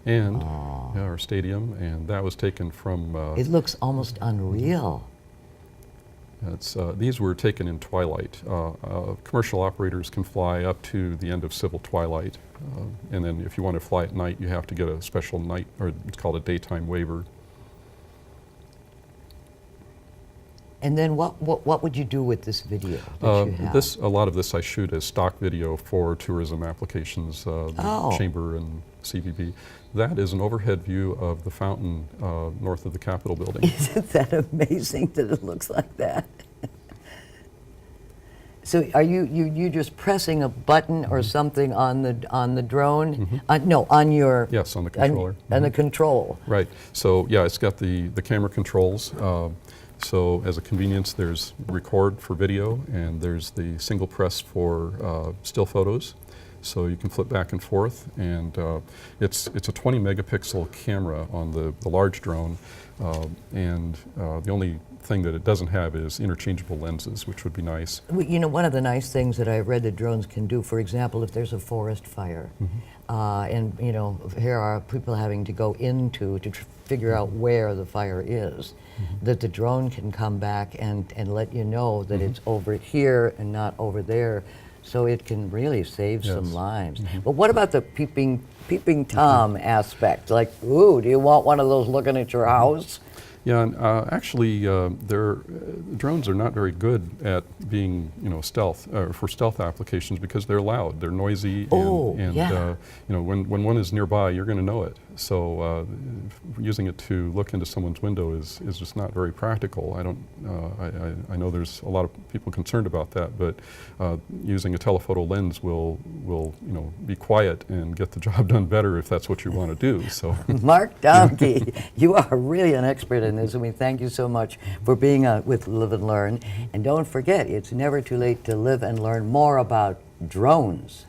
And our stadium, and that was taken from... it looks almost unreal. These were taken in twilight. Commercial operators can fly up to the end of civil twilight, and then if you want to fly at night, you have to get a special night, or it's called a daytime waiver. And then what would you do with this video that you have? A lot of this I shoot as stock video for tourism applications, the Chamber and CVB. That is an overhead view of the fountain north of the Capitol building. Isn't that amazing that it looks like that? So are you just pressing a button or something on the drone? No, on your Yes, on the controller. On the control. Right. So yeah, it's got the camera controls. So as a convenience, there's record for video, and there's the single press for still photos. So you can flip back and forth, and it's a 20 megapixel camera on the large drone, and the only thing that it doesn't have is interchangeable lenses, which would be nice. You know, one of the nice things that I've read that drones can do, for example, if there's a forest fire, and you know, here are people having to go into to figure out where the fire is, that the drone can come back and let you know that it's over here and not over there. So it can really save some lives. But what about the peeping Tom aspect? Like, ooh, do you want one of those looking at your house? Yeah, and actually, drones are not very good at being, stealth for stealth applications because they're loud, they're noisy, and when one is nearby, you're going to know it. So using it to look into someone's window is just not very practical. I know there's a lot of people concerned about that, but using a telephoto lens will be quiet and get the job done better if that's what you want to do. So, Mark Domke, you are really an expert in this, and we thank you so much for being with Live and Learn. And don't forget, it's never too late to live and learn more about drones.